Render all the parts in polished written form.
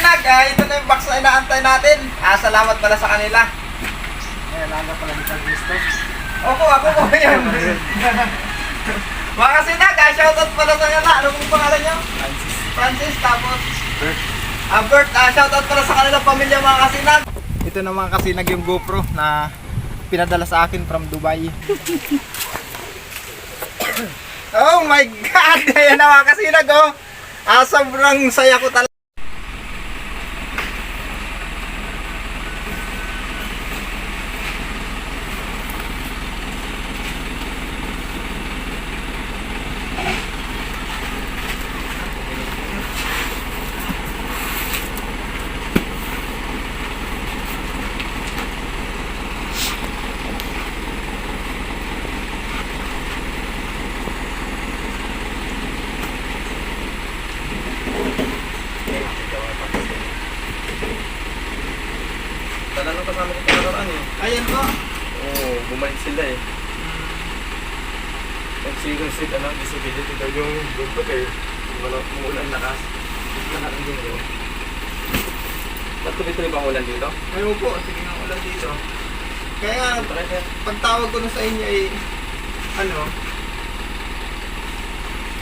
kasinag, ito na yung box na inaantay natin. Salamat pala sa kanila. Alaga pala ni San Cristo. Ako po yan. Mga kasinag, shoutout pala sa kanila. Ano pong pangalan nyo? Francis, tapos Bert. Bert, shoutout pala sa kanilang pamilya mga kasinag. Ito na mga kasinag yung GoPro na pinadala sa akin from Dubai. Oh my God! Ayan na mga kasinag oh. Sobrang saya ko talaga. Tala nung kasama ko pagkakaraan eh. Ayan po. Oo, bumalik sila eh. Nag-circle visibility daw yung bundok eh. Walang umulan lakas. Lahat ang dito. Ba't tuloy-tuloy bang ulan dito? Ayaw po, sige nga ulan dito. Kaya pagtawag ko na sa inyo ay ano?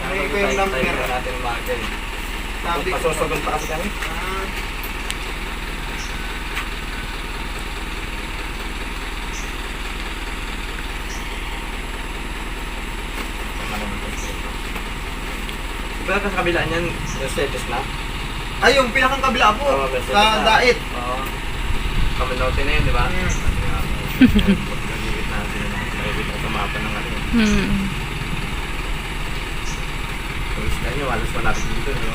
May ko yung number. Tayo natin umagal. Sabi ko. Pasusugon pa kasi kami. Diba ka sa kabila niyan, Mercedes na? Ay, yung pinakang kabila po. Oo, Mercedes Sa na. Dait. Oo. Kaminote na yun, di ba? Pag-nagigit natin yun, nakikita ko sa mapa ng ano. Pag-is na nyo, halos malapit dito, no?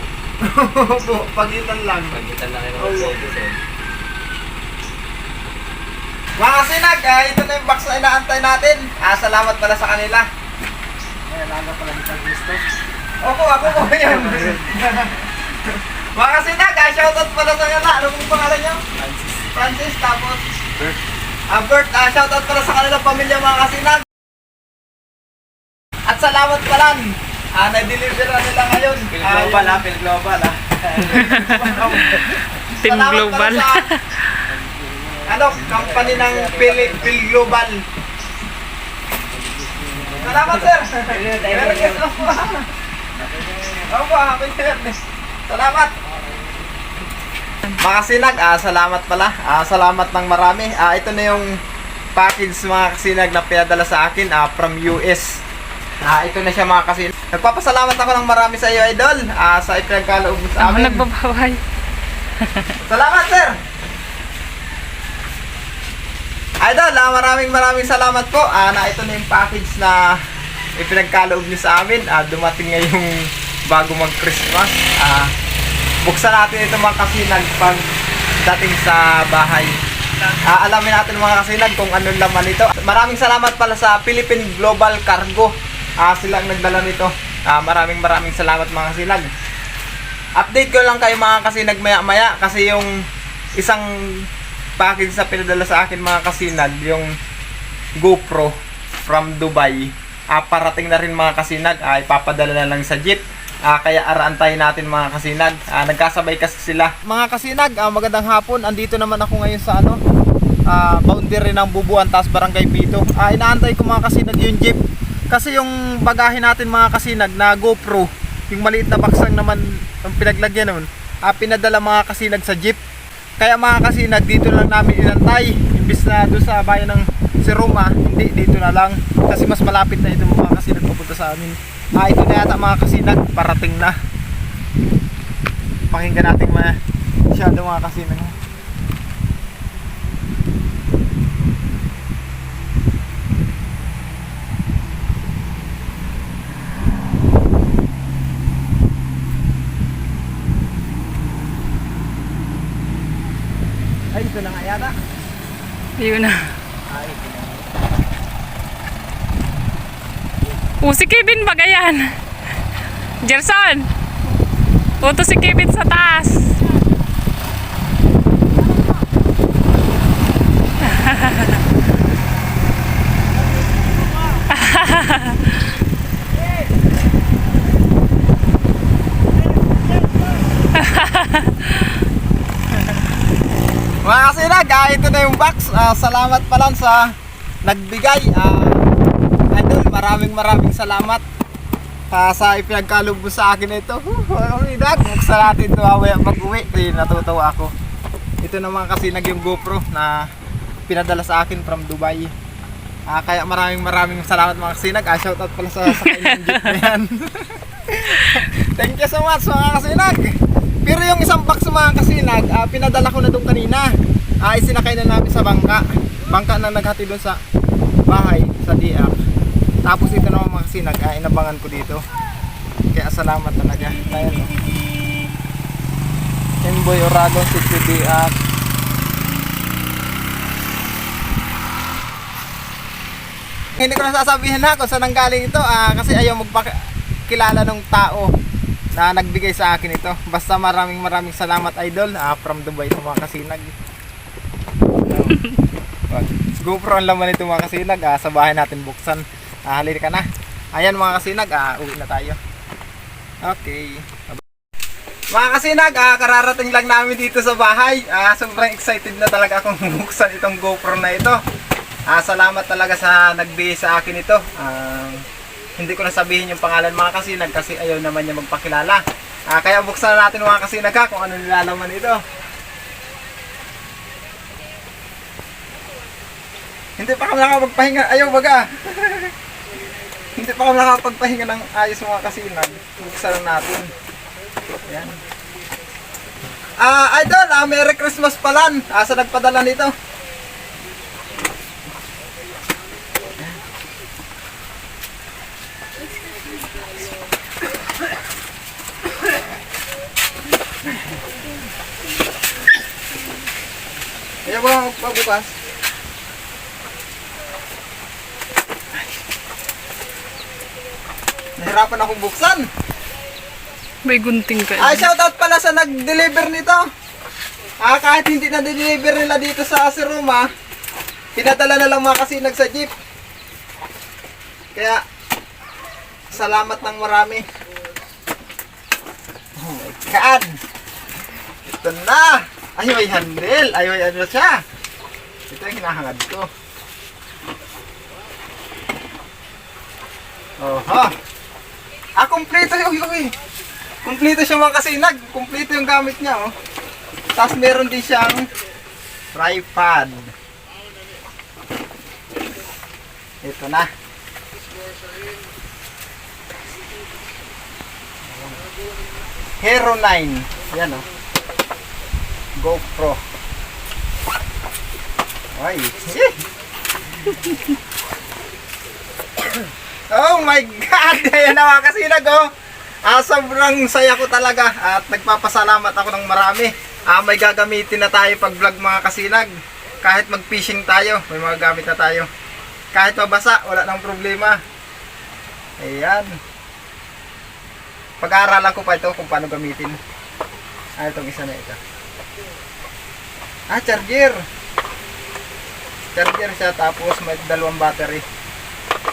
Opo, pagitan lang. Pag-itan lang yun ng Oo. Mercedes eh. Mga kasinag, ito na yung box na inaantay natin. Salamat pala sa kanila. Alaga pala ni San Cristo. Ako po yan. Mga kasinag, shoutout pala sa kanila. Ano pong pangalan nyo? Francis, tapos Bert. Bert, shoutout pala sa kanilang pamilya mga kasinag. At salamat pala. Na-deliver na nila ngayon. Phil Global ha, Phil Global ha. Team Salamat Global. pala sa company ng Phil Global. Salamat sir. Merry Christmas po. Opo, happy New Year. Salamat. Mga kasinag, salamat pala. Salamat ng marami. Ito na yung package mga kasinag na pinadala sa akin from US. Ito na siya mga kasinag. Nagpapasalamat ako ng marami sa iyo, idol. Sa ipinagkaloob mo sa Ako amin. nagbabaway. Salamat, sir. Idol, maraming salamat po. Na ito na yung package na ipinagkaloob niyo sa amin. Dumating ngayong bago mag-Christmas. Buksan natin ito mga kasinag pag dating sa bahay. Alamin natin mga kasinag kung anong laman ito. Maraming salamat pala sa Philippine Global Cargo. Sila ang nagdala nito. Maraming salamat mga kasinag. Update ko lang kayo mga kasinag maya kasi yung isang package sa pinadala sa akin mga kasinag, yung GoPro from Dubai, parating na rin mga kasinag. Ipapadala na lang sa jeep. Kaya araantayin natin mga kasinag. Nagkasabay kasi sila. Mga kasinag, magandang hapon. Andito naman ako ngayon sa boundary ng Bubuan, taas Barangay Pito. Inaantay ko mga kasinag yung jeep. Kasi yung bagahe natin mga kasinag na GoPro, yung maliit na baksang naman yung pinaglagyan naman, pinadala mga kasinag sa jeep. Kaya mga kasinag, dito lang namin inantay. Imbis na doon sa bayan ng Siroma, hindi, dito na lang. Kasi mas malapit na ito mga kasinag papunta sa amin. Ito na yata mga kasinag, parating na. Pakinggan natin masyado mga kasinag. Ay, ito na nga yata. Yun na. Ito na. Si Kevin ba gayan? Gerson! Uto si Kevin sa taas. Mga kasinag, ito na yung box. Salamat pala sa nagbigay. Idol, maraming salamat sa ipinagkaloob mo sa akin ito. Buksan natin ito mamaya pag-uwi. Natutuwa ako. Ito naman kasi yung GoPro na pinadala sa akin from Dubai. Kaya maraming salamat mga kasinag. Shoutout pala sa kailang jeep na yan. Thank you so much mga kasinag. Pero yung isang box mga kasinag, pinadala ko na doon kanina. Isinakay na namin sa bangka na naghati doon sa bahay, sa DF. Tapos ito naman mga kasinag, inabangan ko dito. Kaya salamat talaga. Ayan o. Emboy Oragon City DF. Hindi ko na sasabihin na kung saan nanggaling ito, kasi ayaw magpakilala ng tao na nagbigay sa akin ito. Basta maraming salamat idol, from Dubai ito mga kasinag. GoPro ang laman ito mga kasinag, sa bahay natin buksan. Halika na. Ayan mga kasinag, uwi na tayo. Okay. Mga kasinag, kararating lang namin dito sa bahay. Sobrang excited na talaga akong buksan itong GoPro na ito. Salamat talaga sa nagbigay sa akin ito. Hindi ko na sabihin yung pangalan mga kasinag kasi ayaw naman niya magpakilala. Kaya buksan natin mga kasinag kung ano nilalaman ito. Hindi pa kami nakapagpahinga. Ayaw baga. Hindi pa kami nakapagpahinga ng ayos mga kasinag. Buksan natin. Ayan. Idol, Merry Christmas pala sa nagpadala nito. Ayaw ba magpabukas? Nahirapan akong buksan. May gunting ka. Shoutout pala sa nag-deliver nito. Kahit hindi na deliver nila dito sa Asiruma, pinadala na lang mga kasinag sa jeep. Kaya salamat ng marami. Oh my God. Ito na. Ay, may handle. Ay, may ano siya. Ito yung hinahangad ko. Oho. Kompleto yun. Kompleto siya mga kasinag. Kompleto yung gamit niya, oh. Tapos meron din siyang tripod. Ito na. Hero 9. Yan, oh. GoPro. Ay. Oh my God! Ayan na mga kasinag, oh. Sobrang saya ko talaga at nagpapasalamat ako ng marami. May gagamitin na tayo pag vlog mga kasinag. Kahit mag fishing tayo, may mga gamit na tayo. Kahit mabasa, wala nang problema. Ayan. Pag-aaralan ko pa ito kung paano gamitin. Itong isa na ito. Charger. Charger siya, tapos may dalawang battery.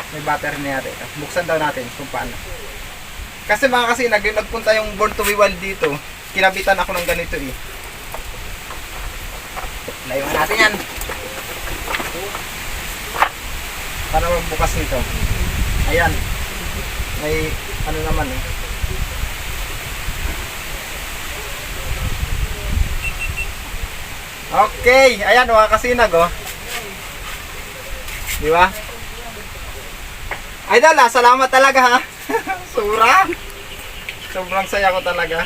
May battery na natin. Buksan daw natin kung paano. Kasi mga kasinag, yung nagpunta yung Born to be Wild dito, kinabitan ako ng ganito eh. Layuan natin yan. Para magbukas nito. Ayan. May ano naman eh. Okay, ayan mga kasinag, oh. Di ba? Idol, salamat talaga ha. Sobrang saya ko talaga.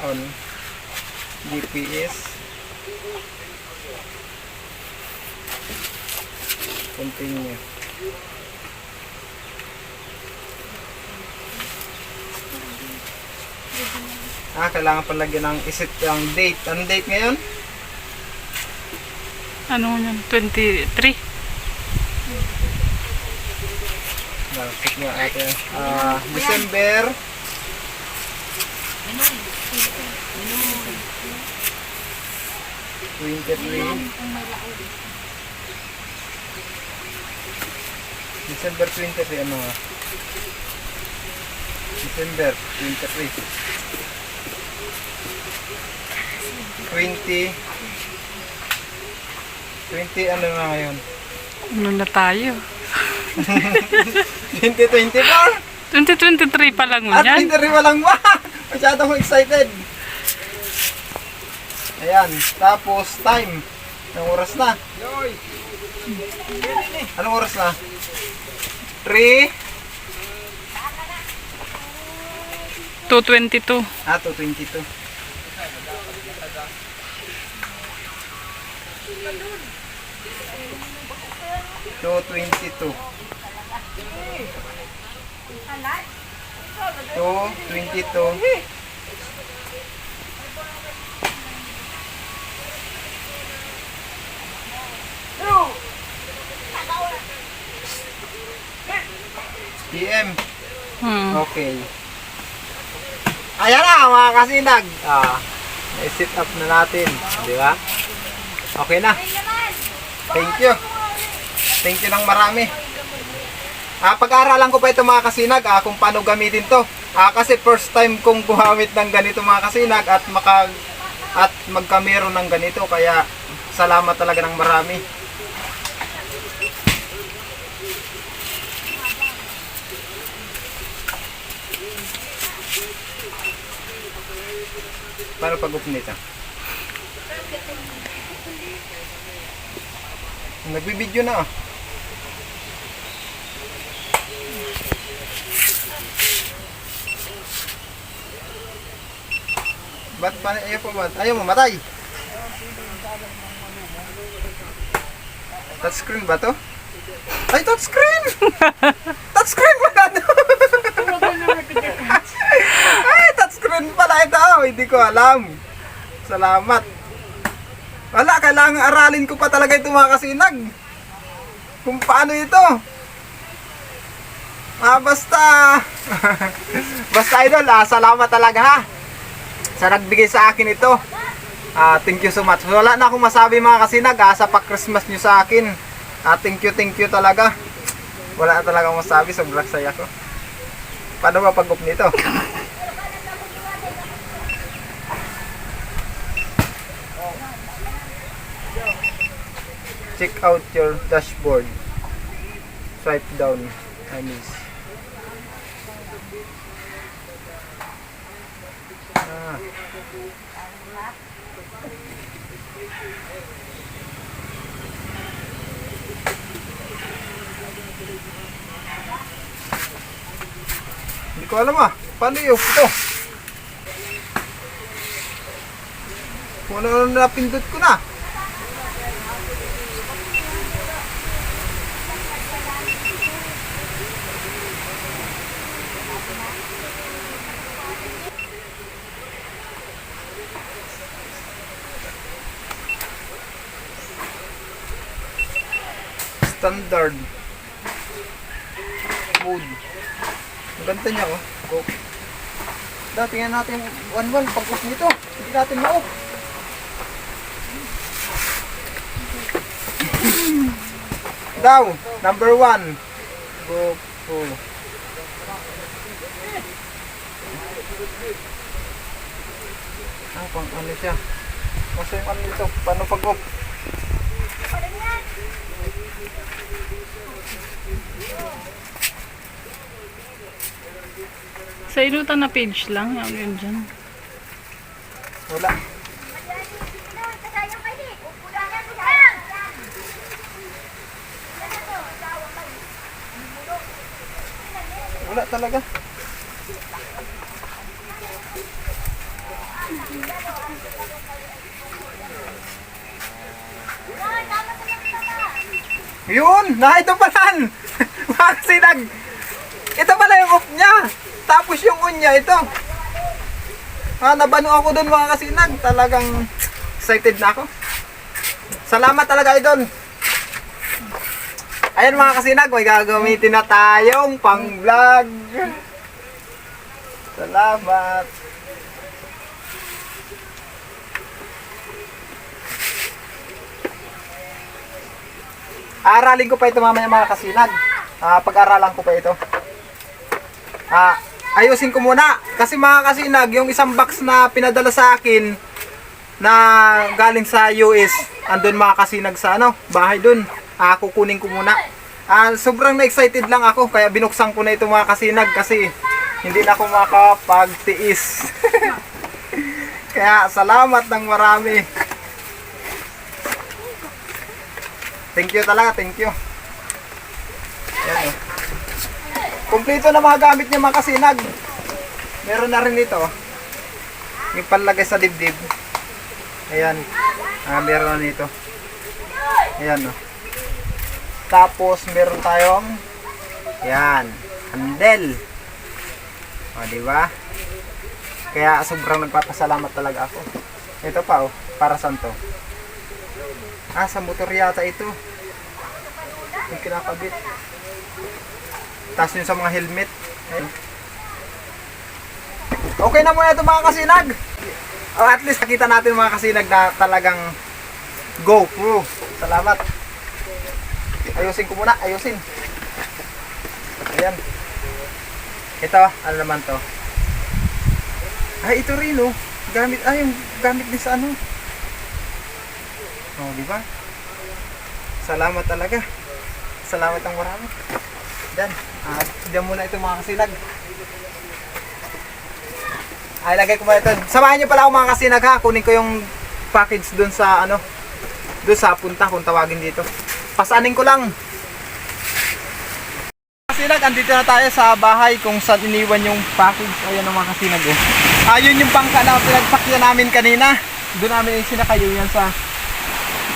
On GPS. Continue. Kailangan palagyan ng iset yung date. Anong date ngayon? Ano yun? 23? Check nga natin. December 23. December 23, ano nga? December 23. 20 ano na ngayon? Ano na tayo? 2024? 2023 pa lang mo At yan. hindi rin walang ba? Masyado akong excited. Ayan, tapos time. Anong oras na? Anong oras na? 3? 2:22. 2:22. So, 22. 22. PM. Okay. Ayan na mga kasinag. I-sit up na natin. Di ba? Okay na. Thank you. Thank you ng marami. Pag-aaralan ko pa ito mga kasinag kung paano gamitin to. Kasi first time kong gumamit ng ganito mga kasinag at magkamero ng ganito. Kaya salamat talaga ng marami. Paano pag-open nito? Nagbibideo na. Ba't pa ayaw pa ba? Ayaw mo matay? Touchscreen ba to? Ay, touchscreen! Touchscreen pala to! Ay, touchscreen pala ito! Hindi ko alam. Salamat. Wala, kailangan aralin ko pa talaga ito mga kasinag. Kung paano ito. Basta. Basta idol, salamat talaga ha. Sa nagbigay sa akin ito. Thank you so much. Wala na akong masabi mga kasinag sa pa-Christmas nyo sa akin. Thank you talaga. Wala na talaga akong masabi. Sobrang saya ko. Paano ba pag-up nito? Check out your dashboard. Swipe down. I miss. Hindi ko alam paano yung ito? Kung ano napindot ko na. Standard mode. Ang ganda niya oh. Dati nga natin 1-1 pag-off nito. Hindi natin ma-off. Daw, number 1. Go. Pang ano siya? Kasi yung ano ito, paano pag-off? Sa inutan na page lang. Ano yun dyan? Wala. Wala talaga. Yun! Ito pala! Mga sinag! Ito pala yung off niya! Tapos yung on niya, ito! Nabano ako dun mga kasinag. Talagang excited na ako. Salamat talaga idol! Ayan mga kasinag, may gagamitin na tayong pang vlog. Salamat! Aralin ko pa ito mamaya mga kasinag. Pag-aralan ko pa ito. Ayusin ko muna. Kasi mga kasinag, yung isang box na pinadala sa akin na galing sa US. Andun mga kasinag sa ano, bahay dun. Kukunin ko muna. Sobrang na-excited lang ako kaya binuksan ko na ito mga kasinag kasi hindi na ako makapagtiis. Kaya salamat ng marami. Thank you talaga, thank you. Ayan, oh. Kumpleto na mga gamit niya mga kasinag. Meron na rin ito. Yung panlagay sa dibdib. Ayan. Meron na nito. Ayan, oh. Tapos meron tayong yan, handle. O, di ba? Kaya sobrang nagpapasalamat talaga ako. Ito pa, oh, para saan to? Sa motor yata ito. Yung kinakabit. Tapos yun sa mga helmet. Ayan. Okay na muna ito mga kasinag. At least nakita natin mga kasinag na talagang GoPro. Salamat. Ayusin ko muna, ayusin. Ayan. Ito, ano naman to? Ito rin, oh. Gamit, yung gamit din sa ano. Oh, di ba? Salamat talaga. Salamat ang marami. Diyan muna ito mga kasinag. Lagay ko muna ito. Samahan niyo pala ako mga kasinag ha. Kunin ko yung package dun sa ano. Dun sa punta kung tawagin dito. Pasanin ko lang. Kasinag, andito na tayo sa bahay kung saan iniwan yung package. Ayan ang mga kasinag. Yun yung bangka na pinagsakyan namin kanina. Doon namin sinakayo yan sa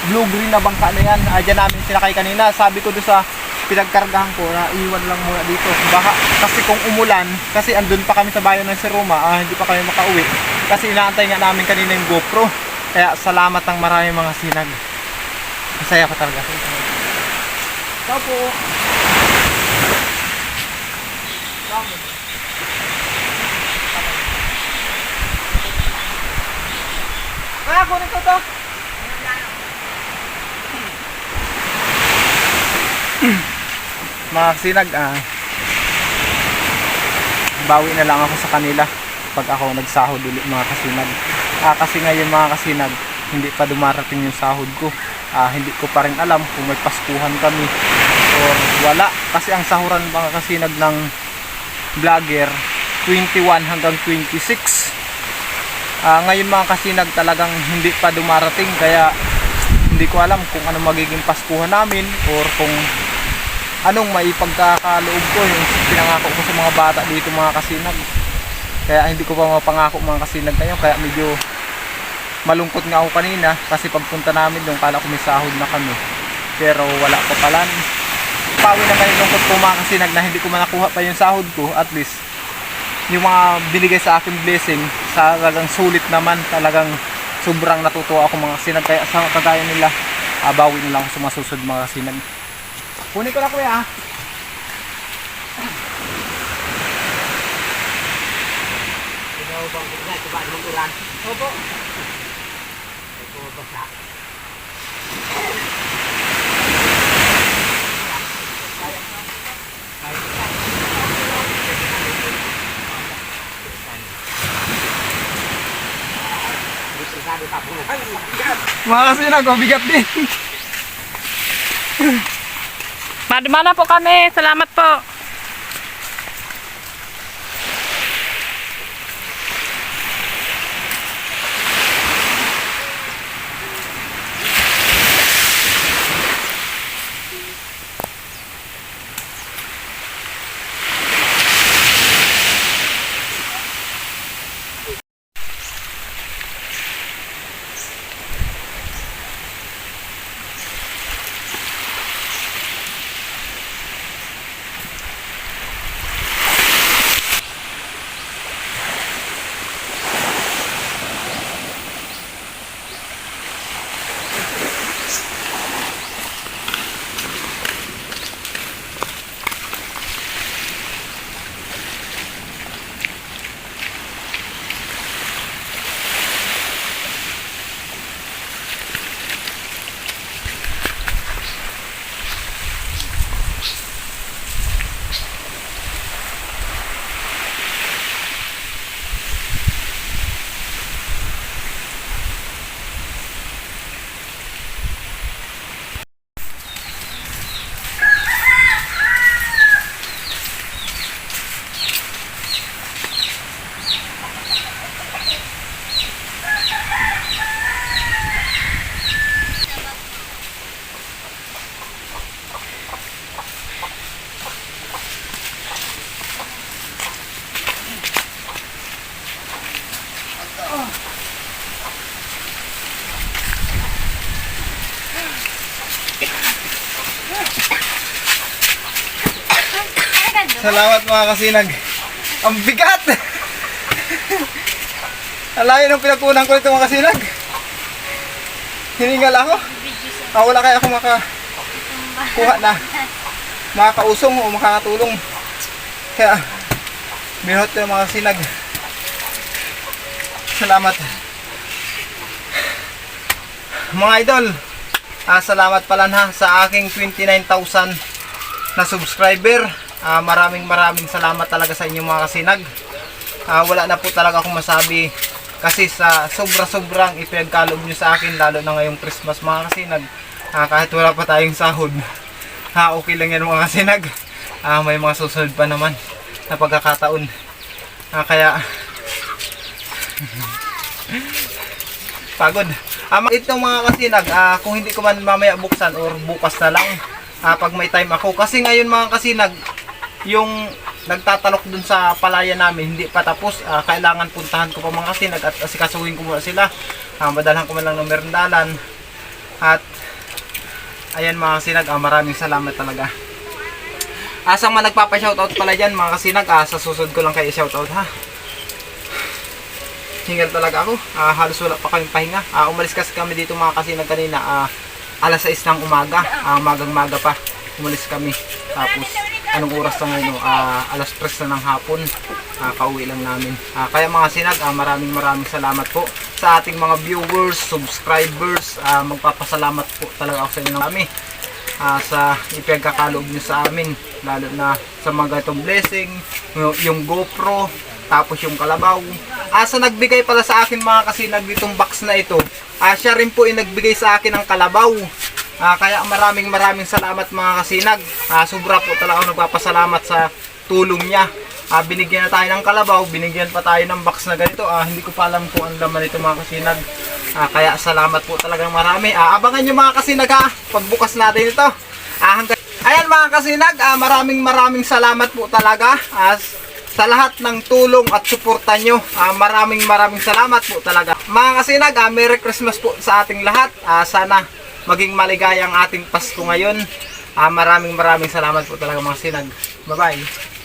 blue-green na bangka na yan. Diyan namin sinakay kanina. Sabi ko doon sa pinagkargahan ko na iwan lang muna dito. Baka kasi kung umulan, kasi andun pa kami sa bayan ng Siroma, hindi pa kami makauwi. Kasi inaantay nga namin kanina yung GoPro. Kaya salamat ng marami mga sinag. Masaya ko talaga. Ciao po. Kunin ko to. Mga kasinag, bawi na lang ako sa kanila pag ako nagsahod ulit mga kasinag. Kasi ngayon mga kasinag, hindi pa dumarating yung sahod ko. Hindi ko pa rin alam kung may paskuhan kami or wala. Kasi ang sahuran mga kasinag ng vlogger, 21 hanggang 26. Ngayon mga kasinag talagang hindi pa dumarating. Kaya hindi ko alam kung ano magiging paskuhan namin or kung anong maipagkakaloob ko yung pinangako ko sa mga bata dito mga kasinag. Kaya hindi ko pa mapangako mga kasinag ngayon. Kaya medyo malungkot nga ako kanina kasi pagpunta namin doon kala ko may sahod na kami. Pero wala pa pala. Pawi naman yung lungkot ko mga kasinag na hindi ko manakuha pa yung sahod ko. At least yung mga binigay sa akin blessing talagang sulit naman. Talagang sobrang natutuwa ako mga kasinag. Kaya sa kagaya nila, bawi na lang ako sa masusunod mga kasinag. Kunin ko na kuya. Ikaw bang kumain ko ba ng ulan? Opo. Ito basta. Mga kasinag, mabigat din. Madumana po kami. Salamat po. Salamat mga kasinag. Ang bigat! Alayo ng pinagkunan ko ito mga kasinag. Hiningal ako. Wala kaya ako makakuha na makakausong o makakatulong. Kaya binhot ko ng mga kasinag. Salamat. Mga idol, salamat pala na sa aking 29,000 na subscriber. Maraming salamat talaga sa inyo mga kasinag. Wala na po talaga akong masabi kasi sa sobrang ipinagkaloob nyo sa akin, lalo na ngayong Christmas mga kasinag. Kahit wala pa tayong sahod, okay lang yan mga kasinag. May mga susunod pa naman na pagkakataon. Kaya pagod. Itong mga kasinag, kung hindi ko man mamaya buksan or bukas na lang, pag may time ako. Kasi ngayon mga kasinag, yung nagtatalok dun sa palaya namin, hindi pa tapos. Kailangan puntahan ko pa mga kasinag at asikasuhin ko muna sila. Madalhan ko man lang ng merendalan. At ayan mga kasinag, maraming salamat talaga. Sa mga nagpapa-shoutout pala dyan mga kasinag, sa susunod ko lang kayo shoutout ha. Hingal talaga ako. Halos wala pa kaming pahinga. Umalis kasi kami dito mga kasinag kanina. Alas 6 ng umaga. Magang-maga pa. Umalis kami. Tapos anong oras na ngayon? Alas 3 na ng hapon. Kauwi lang namin. Kaya mga sinag, maraming salamat po sa ating mga viewers, subscribers. Magpapasalamat po talaga ako sa inyo kami. Sa ipagkakaloob nyo sa amin. Lalo na sa mga ganitong blessing. Yung GoPro. Tapos yung kalabaw. Sa nagbigay pala sa akin mga kasinag ditong box na ito, siya rin po yung nagbigay sa akin ng kalabaw. Kaya maraming salamat mga kasinag. Sobra po talaga ako nagpapasalamat sa tulong niya. Binigyan na tayo ng kalabaw, binigyan pa tayo ng box na ganito. Hindi ko pa alam kung ang laman nito mga kasinag. Kaya salamat po talagang marami. Abangan nyo mga kasinag pagbukas natin ito. Ayan mga kasinag, maraming salamat po talaga. Sa lahat ng tulong at suporta nyo, maraming salamat po talaga. Mga kasinag, Merry Christmas po sa ating lahat. Sana maging maligaya ang ating Pasko ngayon. Maraming salamat po talaga mga kasinag. Bye bye.